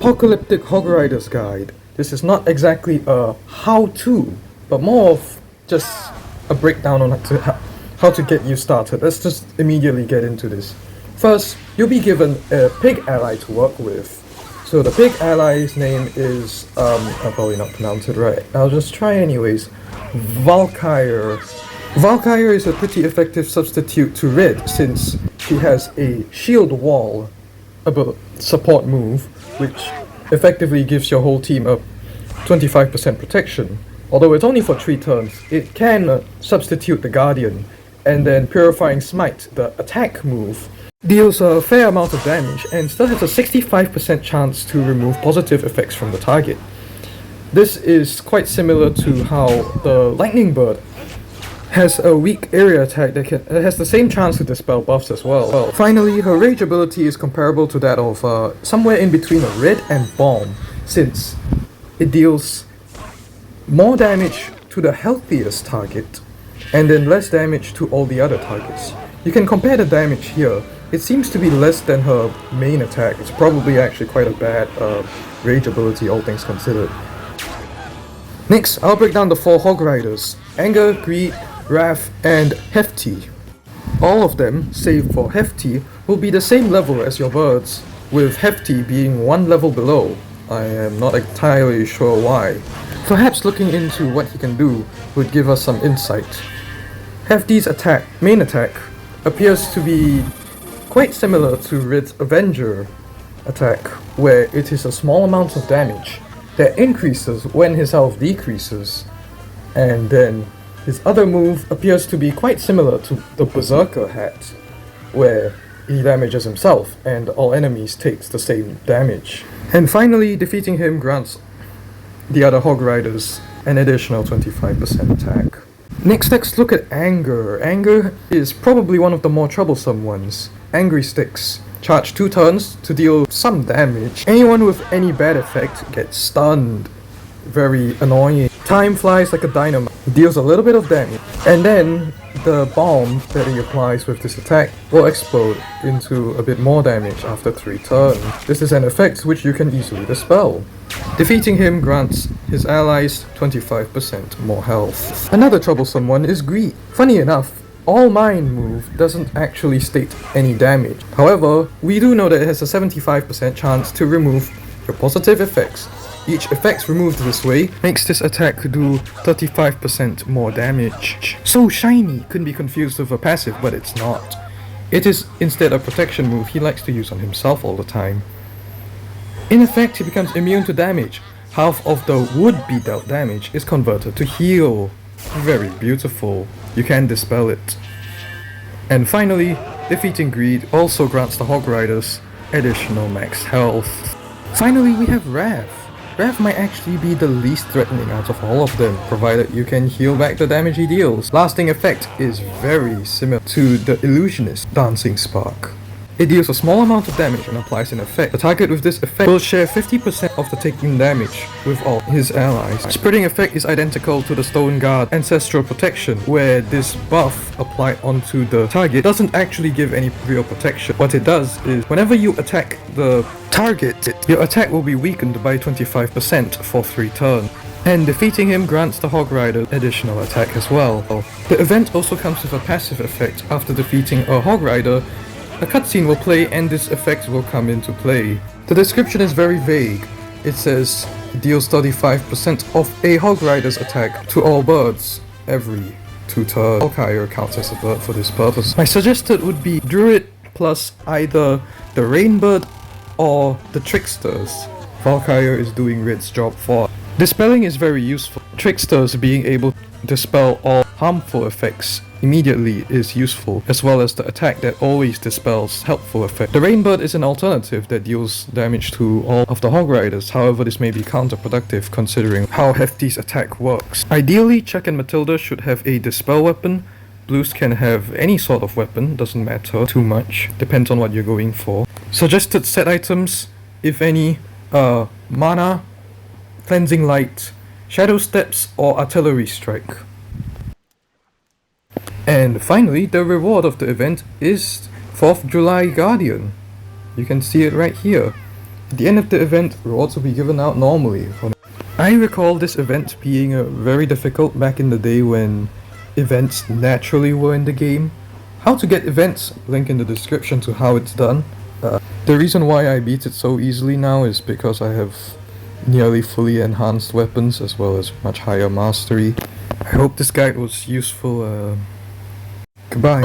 Apocalyptic Hogriders guide. This is not exactly a how-to, but more of just a breakdown on how to get you started. Let's just immediately get into this. First, you'll be given a pig ally to work with. So the pig ally's name is, I'll probably not pronounce it right. I'll just try anyways. Valkyre. Valkyre is a pretty effective substitute to Red since she has a shield wall support move, which effectively gives your whole team a 25% protection. Although it's only for 3 turns, it can substitute the Guardian, and then Purifying Smite, the attack move, deals a fair amount of damage and still has a 65% chance to remove positive effects from the target. This is quite similar to how the Lightning Bird has a weak area attack that has the same chance to dispel buffs as well. Finally, her rage ability is comparable to that of somewhere in between a red and bomb, since it deals more damage to the healthiest target and then less damage to all the other targets. You can compare the damage here. It seems to be less than her main attack. It's probably actually quite a bad rage ability, all things considered. Next, I'll break down the 4 Hogriders: Anger, Greed, Wrath, and Hefty. All of them, save for Hefty, will be the same level as your birds, with Hefty being 1 level below. I am not entirely sure why. Perhaps looking into what he can do would give us some insight. Hefty's main attack, appears to be quite similar to Red's Avenger attack, where it is a small amount of damage that increases when his health decreases, and then his other move appears to be quite similar to the Berserker hat, where he damages himself and all enemies takes the same damage. And finally, defeating him grants the other Hogriders an additional 25% attack. Next, let's look at Anger. Anger is probably one of the more troublesome ones. Angry Sticks. Charge 2 turns to deal some damage. Anyone with any bad effect gets stunned. Very annoying. Time flies like a dynamite. Deals a little bit of damage. And then the bomb that he applies with this attack will explode into a bit more damage after 3 turns. This is an effect which you can easily dispel. Defeating him grants his allies 25% more health. Another troublesome one is Greed. Funny enough, All Mine move doesn't actually state any damage. However, we do know that it has a 75% chance to remove your positive effects. Each effect removed this way makes this attack do 35% more damage. So shiny, couldn't be confused with a passive, but it's not. It is instead a protection move he likes to use on himself all the time. In effect, he becomes immune to damage. Half of the would-be dealt damage is converted to heal. Very beautiful. You can dispel it. And finally, defeating Greed also grants the Hogriders additional max health. Finally, we have Wrath. Wrath might actually be the least threatening out of all of them, provided you can heal back the damage he deals. Lasting effect is very similar to the Illusionist Dancing Spark. It deals a small amount of damage and applies an effect. The target with this effect will share 50% of the taken damage with all his allies. Spreading effect is identical to the Stone Guard Ancestral Protection, where this buff applied onto the target doesn't actually give any real protection. What it does is, whenever you attack the target, your attack will be weakened by 25% for 3 turns. And defeating him grants the Hogrider additional attack as well. The event also comes with a passive effect. After defeating a Hogrider, a cutscene will play and this effect will come into play. The description is very vague. It says it deals 35% of a Hogrider's attack to all birds every 2 turns. Valkyre counts as a bird for this purpose. My suggested would be Druid plus either the Rainbird or the Tricksters. Valkyre is doing Red's job for. Dispelling is very useful. Tricksters being able to dispel all harmful effects immediately is useful, as well as the attack that always dispels helpful effects. The Rainbird is an alternative that deals damage to all of the Hogriders, however this may be counterproductive considering how Hefty's attack works. Ideally, Chuck and Matilda should have a dispel weapon. Blues can have any sort of weapon, doesn't matter too much, depends on what you're going for. Suggested set items, if any, Mana, Cleansing Light, Shadow Steps, or Artillery Strike. And finally, the reward of the event is 4th July Guardian. You can see it right here. At the end of the event, rewards will be given out normally. I recall this event being very difficult back in the day when events naturally were in the game. How to get events, link in the description to how it's done. The reason why I beat it so easily now is because I have nearly fully enhanced weapons as well as much higher mastery. I hope this guide was useful. Goodbye.